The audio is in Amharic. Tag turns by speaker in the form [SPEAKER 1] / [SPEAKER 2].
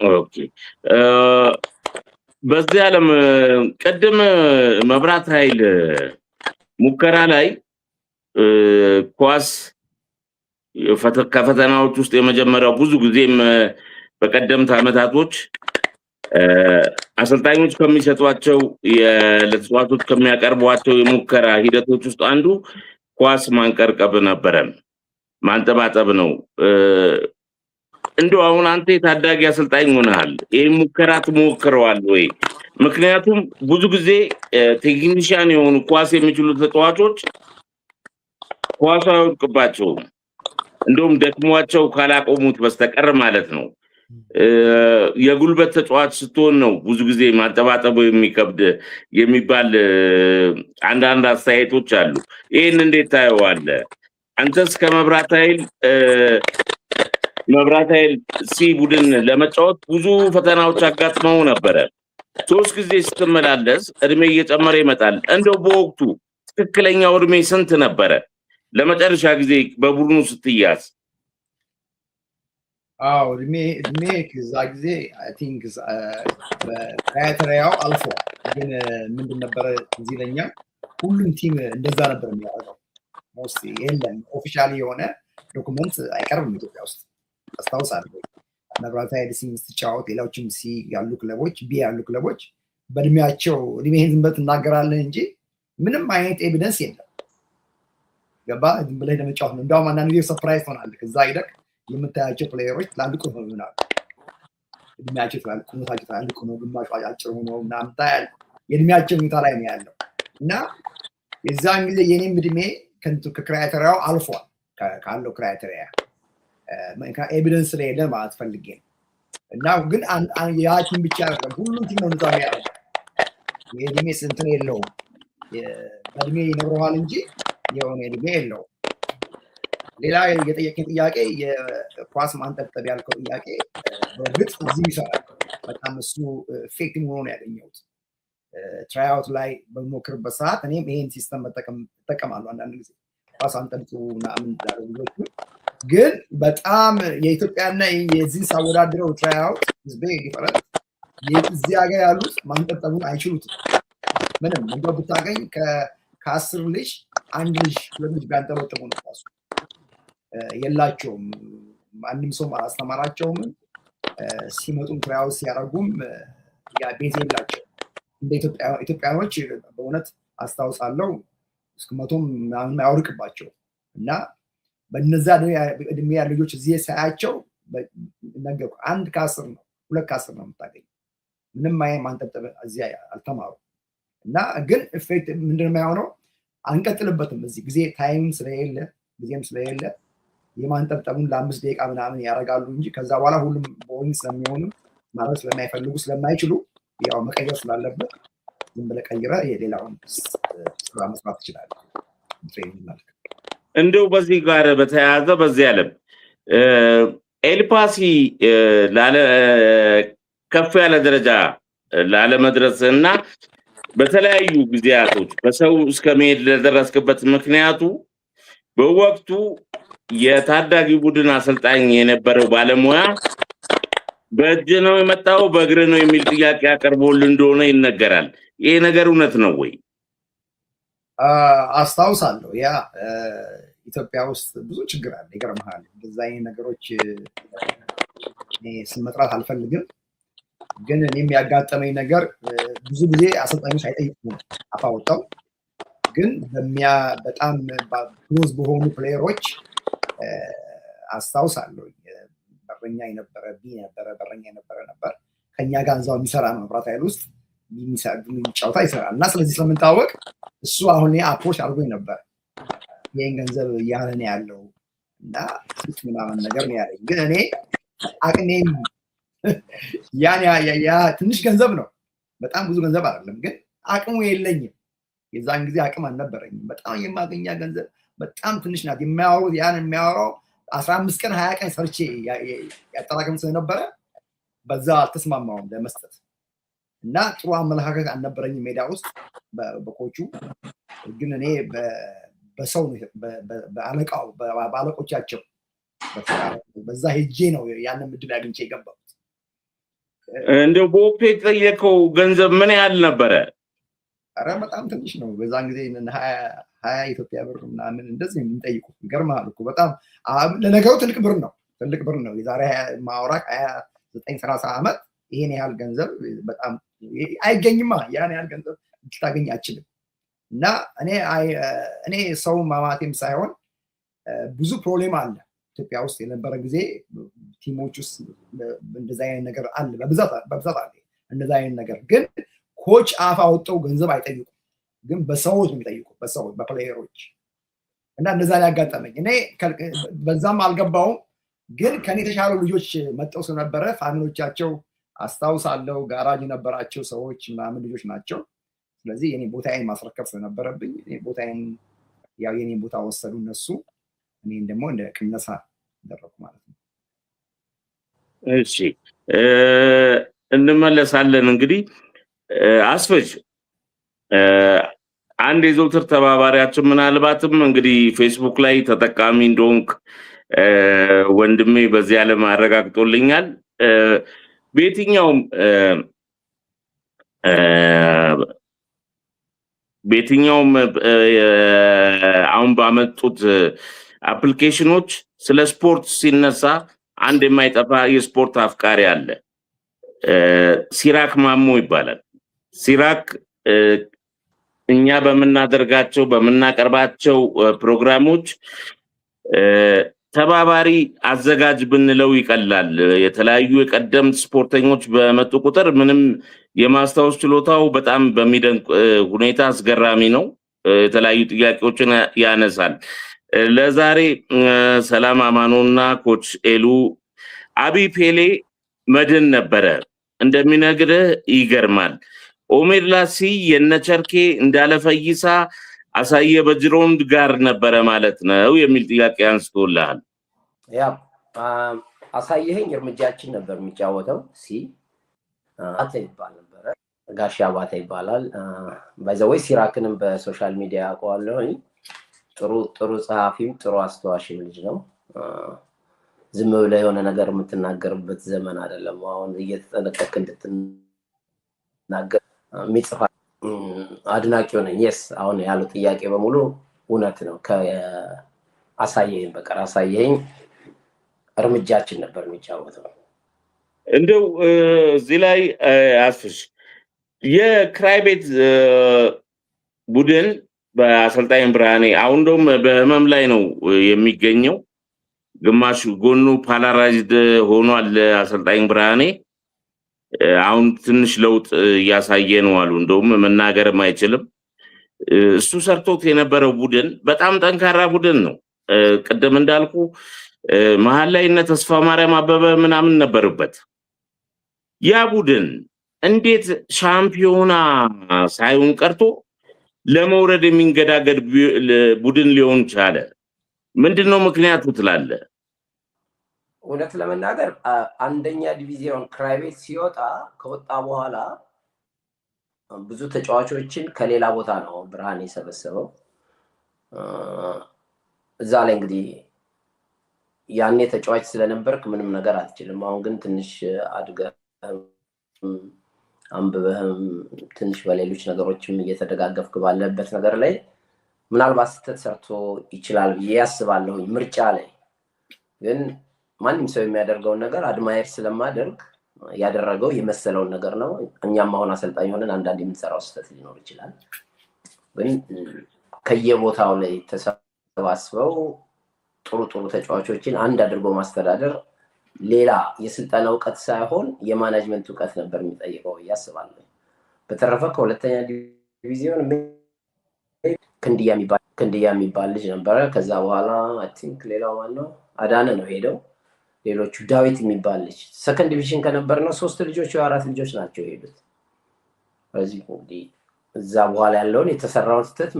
[SPEAKER 1] ኦኬ በዚህ ዓለም ቅድም መብራት ኃይል ሙከራ ላይ ኳስ ከፈተናዎች ውስጥ የመጀመሪያው ብዙ ጊዜም በቀደምት ዓመታቶች አሰልጣኞች ከሚሰጧቸው ለተጫዋቾች ከሚያቀርቧቸው የሙከራ ሂደቶች ውስጥ አንዱ ኳስ ማንቀርቀብ ነበረ፣ ማንጠባጠብ ነው። እንደው አሁን አንተ የታዳጊ አሰልጣኝ ሆነሃል፣ ይሄን ሙከራ ትሞክረዋል ወይ? ምክንያቱም ብዙ ጊዜ ቴክኒሻን የሆኑ ኳስ የሚችሉ ተጫዋቾች ኳሱ አይወድቅባቸውም፣ እንደውም ደክሟቸው ካላቆሙት በስተቀር ማለት ነው። የጉልበት ተጫዋች ስትሆን ነው ብዙ ጊዜ ማንጠባጠቡ የሚከብድ የሚባል አንዳንድ አስተያየቶች አሉ። ይህን እንዴት ታየዋለህ? አንተስ ከመብራት ኃይል ሲ ቡድን ለመጫወት ብዙ ፈተናዎች አጋጥመው ነበረ። 3 ጊዜ ስትመላለስ እድሜ እየጨመረ ይመጣል። እንደው በወቅቱ ትክክለኛው እድሜ ስንት ነበረ ለመጨረሻ ጊዜ በቡድኑ ስትያዝ?
[SPEAKER 2] አዎ እድሜ ከዛ ጊዜ አይ ቲንክ በክራይቴሪያው አልፎ ግን ምንድን ነበረ እዚህ ለኛ ሁሉም ቲም እንደዛ ነበር የሚያደርገው። ሞስት የለም ኦፊሻሊ የሆነ ዶክመንት አይቀርብም ኢትዮጵያ ውስጥ አስታውሳለሁ። መብራት ኃይል ሲ ስትጫወት ሌሎችም ሲ ያሉ ክለቦች ቢ ያሉ ክለቦች በእድሜያቸው እድሜህን ዝም ብለህ ትናገራለህ እንጂ ምንም አይነት ኤቪደንስ የለም። ገባ ዝም ብለህ ለመጫወት ነው። እንደውም አንዳንድ ጊዜ ሰርፕራይዝ ትሆናለህ። ከዛ ሂደህ የምታያቸው ፕሌየሮች ትላልቅ ሆነው እድሜያቸው ቁመታቸው ትላልቅ ሆነው ግማሹ አጭር ሆነው ምናምን ታያለህ። የእድሜያቸው ሁኔታ ላይ ነው ያለው እና የዛን ጊዜ የኔም እድሜ ከክራይቴሪያው አልፏል ካለው ክራይቴሪያ ኤቪደንስ ስለሌለ ማለት ፈልጌ ነው። እና ግን ያ ቲም ብቻ አይደለም ሁሉም ቲም ነው እንደዛ የሚያደርገው። የእድሜ እንትን የለውም፣ በእድሜ ይነግረዋል እንጂ የሆነ እድሜ የለውም። ሌላ የጠየቀኝ ጥያቄ የኳስ ማንጠብጠብ ያልከው ጥያቄ በእርግጥ እዚህ ይሰራል። በጣም እሱ ኢፌክቲቭ ሆኖ ነው ያገኘሁት። ትራይአውት ላይ በሞክርበት ሰዓት እኔም ይሄን ሲስተም እጠቀማለሁ። አንዳንድ ጊዜ ኳስ አንጠብጥቡ ምናምን ላደርጉሎች ግን በጣም የኢትዮጵያና የዚህ ሳወዳድረው ትራይአውት ህዝቤ ዲፈረንት። እዚህ ሀገር ያሉት ማንጠብጠቡን አይችሉትም። ምንም እንደው ብታገኝ ከ10 ልጅ 1 ልጅ 2 ልጅ ቢያንጠበጥቡ ነው ኳሱ የላቸውም። ማንም ሰው አላስተማራቸውም። ሲመጡም ትራይአውት ሲያደርጉም ያ ቤዝ የላቸው። እንደ ኢትዮጵያኖች በእውነት አስታውሳለሁ እስከ 100 ምናምን አያወርቅባቸው እና በነዛ እድሜ ያሉ ልጆች እዚህ ሳያቸው ነገርኩ 1 ከ10 ነው 2 ከ10 ነው የምታገኝ። ምንም አይነት ማንጠብጠብ እዚህ አልተማሩ እና ግን ኢፌክት ምንድነው የሚሆነው? አንቀጥልበትም እዚህ ጊዜ ታይም ስለሌለ ጊዜም ስለሌለ የማንጠብጠቡን ለ5 ደቂቃ ምናምን ያደርጋሉ እንጂ ከዛ በኋላ ሁሉም ቦሪንግ ስለሚሆኑ ማለት ስለማይፈልጉ ስለማይችሉ ያው መቀየር ስላለበት ዝም ብለህ ቀይረህ የሌላውን ስራ መስራት ትችላለህ። ትሬኒንግ ማለት
[SPEAKER 1] እንደው በዚህ ጋር በተያያዘ በዚህ ዓለም ኤልፓሲ ከፍ ያለ ደረጃ ላለመድረስ እና በተለያዩ ጊዜያቶች በሰው እስከመሄድ ለደረስክበት ምክንያቱ በወቅቱ የታዳጊ ቡድን አሰልጣኝ የነበረው ባለሙያ በእጅ ነው የመጣው በእግር ነው የሚል ጥያቄ አቀርቦልህ እንደሆነ ይነገራል። ይሄ ነገር እውነት ነው ወይ?
[SPEAKER 2] አስታውሳለሁ። ያ ኢትዮጵያ ውስጥ ብዙ ችግር አለ። ይገርምሃል። እንደዛ አይነት ነገሮች ስም መጥራት አልፈልግም፣ ግን እኔም ያጋጠመኝ ነገር ብዙ ጊዜ አሰልጣኞች አይጠይቁም አፋወጣው፣ ግን በጣም ክሎዝ በሆኑ ፕሌየሮች አስታውሳለሁ። በረኛ የነበረ በረኛ የነበረ ነበር ከኛ ጋር እዛው የሚሰራ ነው መብራት ኃይል ውስጥ የሚጫወታ ይሰራል እና ስለዚህ ስለምንታወቅ እሱ አሁን አፕሮች አድርጎኝ ነበር። ይህን ገንዘብ እያለን ያለው እና ስት ምናምን ነገር ነው ያለኝ። ግን እኔ አቅሜም ያ ትንሽ ገንዘብ ነው፣ በጣም ብዙ ገንዘብ አይደለም፣ ግን አቅሙ የለኝም። የዛን ጊዜ አቅም አልነበረኝም። በጣም የማገኛ ገንዘብ በጣም ትንሽ ናት። ያን የሚያወራው 15 ቀን 20 ቀን ሰርቼ ያጠራቀም ስለነበረ በዛ አልተስማማውም ለመስጠት እና ጥሩ አመለካከት አልነበረኝም ሜዳ ውስጥ በኮቹ። ግን እኔ በሰው በአለቃው በአለቆቻቸው በዛ ሄጄ ነው ያንን ምድል አግኝቼ የገባሁት
[SPEAKER 1] እንደው በወቅቱ የተጠየቀው ገንዘብ ምን ያህል ነበረ?
[SPEAKER 2] ኧረ በጣም ትንሽ ነው። በዛን ጊዜ 20 ኢትዮጵያ ብር ምናምን እንደዚህ የሚጠይቁት ይገርምሃል እኮ በጣም ለነገሩ ትልቅ ብር ነው። ትልቅ ብር ነው። የዛሬ ማውራ 29 30 ዓመት ይሄን ያህል ገንዘብ በጣም አይገኝማ። ያን ያህል ገንዘብ ልታገኝ አችልም። እና እኔ ሰው ማማቴም ሳይሆን ብዙ ፕሮብሌም አለ ኢትዮጵያ ውስጥ የነበረ ጊዜ ቲሞች ውስጥ እንደዛ አይነት ነገር አለ፣ በብዛት አለ እንደዛ አይነት ነገር። ግን ኮች አፍ አውጥተው ገንዘብ አይጠይቁም፣ ግን በሰዎች ነው የሚጠይቁ፣ በሰዎች በፕሌየሮች። እና እንደዛ ላይ ያጋጠመኝ እኔ በዛም አልገባውም፣ ግን ከኔ የተሻሉ ልጆች መጠው ስለነበረ ፋሚሊዎቻቸው አስታውሳለሁ፣ ጋራጅ የነበራቸው ሰዎች ምናምን ልጆች ናቸው። ስለዚህ የኔ ቦታዬን ማስረከብ ስለነበረብኝ ቦታዬን ያው የኔ ቦታ ወሰዱ እነሱ፣ እኔን ደግሞ እንደ ቅነሳ አደረኩ ማለት ነው።
[SPEAKER 1] እሺ እንመለሳለን። እንግዲህ አስፈጅ አንድ የዘውትር ተባባሪያችን ምናልባትም እንግዲህ ፌስቡክ ላይ ተጠቃሚ እንደሆንክ ወንድሜ በዚህ ዓለም አረጋግጦልኛል። በየትኛውም አሁን ባመጡት አፕሊኬሽኖች ስለ ስፖርት ሲነሳ አንድ የማይጠፋ የስፖርት አፍቃሪ አለ። ሲራክ ማሞ ይባላል። ሲራክ እኛ በምናቀርባቸው ፕሮግራሞች ተባባሪ አዘጋጅ ብንለው ይቀላል። የተለያዩ የቀደምት ስፖርተኞች በመጡ ቁጥር ምንም የማስታወስ ችሎታው በጣም በሚደንቅ ሁኔታ አስገራሚ ነው። የተለያዩ ጥያቄዎችን ያነሳል። ለዛሬ ሰላም አማኖና ኮች ኤሉ አቢ ፔሌ መድን ነበረ እንደሚነግርህ ይገርማል። ኦሜድላሲ የነቸርኬ እንዳለ ፈይሳ አሳየ በጅሮንድ ጋር ነበረ ማለት ነው የሚል ጥያቄ አንስቶልሃል።
[SPEAKER 3] ያ አሳየኸኝ እርምጃችን ነበር የሚጫወተው አተ ይባል ነበረ። ጋሻ አባተ ይባላል። ባይዘወይ ሲራክንም በሶሻል ሚዲያ አውቀዋለሁ። ጥሩ ጸሐፊም ጥሩ አስተዋሽም ልጅ ነው። ዝም ብለህ የሆነ ነገር የምትናገርበት ዘመን አይደለም። አሁን እየተጠነቀቅ እንድትናገር የሚጽፋ አድናቂው ነኝ። የስ አሁን ያለው ጥያቄ በሙሉ እውነት ነው። ከአሳየኸኝ በቀር አሳየኸኝ እርምጃችን ነበር የሚጫወተው።
[SPEAKER 1] እንደው እዚህ ላይ አስፍሽ የክራይ ቤት ቡድን በአሰልጣኝ ብርሃኔ አሁን እንደውም በህመም ላይ ነው የሚገኘው። ግማሽ ጎኑ ፓላራይዝድ ሆኗል አሰልጣኝ ብርሃኔ። አሁን ትንሽ ለውጥ እያሳየ ነው አሉ። እንደውም መናገርም አይችልም። እሱ ሰርቶት የነበረው ቡድን በጣም ጠንካራ ቡድን ነው። ቅድም እንዳልኩ መሀል ላይ እነ ተስፋ ማርያም አበበ ምናምን ነበሩበት። ያ ቡድን እንዴት ሻምፒዮና ሳይሆን ቀርቶ ለመውረድ የሚንገዳገድ ቡድን ሊሆን ቻለ? ምንድነው ምክንያቱ ትላለ?
[SPEAKER 3] እውነት ለመናገር አንደኛ ዲቪዚዮን ክራይ ቤት ከወጣ በኋላ ብዙ ተጫዋቾችን ከሌላ ቦታ ነው ብርሃን የሰበሰበው። እዛ ላይ እንግዲህ ያኔ ተጫዋች ስለነበርክ ምንም ነገር አትችልም። አሁን ግን ትንሽ አድገህ አንብበህም ትንሽ በሌሎች ነገሮችም እየተደጋገፍክ ባለበት ነገር ላይ ምናልባት ስህተት ሰርቶ ይችላል ብዬ ያስባለሁኝ። ምርጫ ላይ ግን ማንም ሰው የሚያደርገውን ነገር አድማየር ስለማደርግ ያደረገው የመሰለውን ነገር ነው። እኛም አሁን አሰልጣኝ ሆነን አንዳንድ የምንሰራው ስህተት ሊኖር ይችላል። ግን ከየቦታው ላይ ተሰባስበው ጥሩ ተጫዋቾችን አንድ አድርጎ ማስተዳደር ሌላ የስልጠና እውቀት ሳይሆን የማኔጅመንት እውቀት ነበር የሚጠይቀው ያስባለሁ። በተረፈ ከሁለተኛ ዲቪዚዮን ክንድያ የሚባል ልጅ ነበረ። ከዛ በኋላ አይ ቲንክ ሌላው ማነው አዳነ ነው ሄደው። ሌሎቹ ዳዊት የሚባል ልጅ ሰከንድ ዲቪዥን ከነበር ነው 3 ልጆች ወይ 4 ልጆች ናቸው የሄዱት። ስለዚህ እንግዲህ እዛ በኋላ ያለውን የተሰራውን ስህተት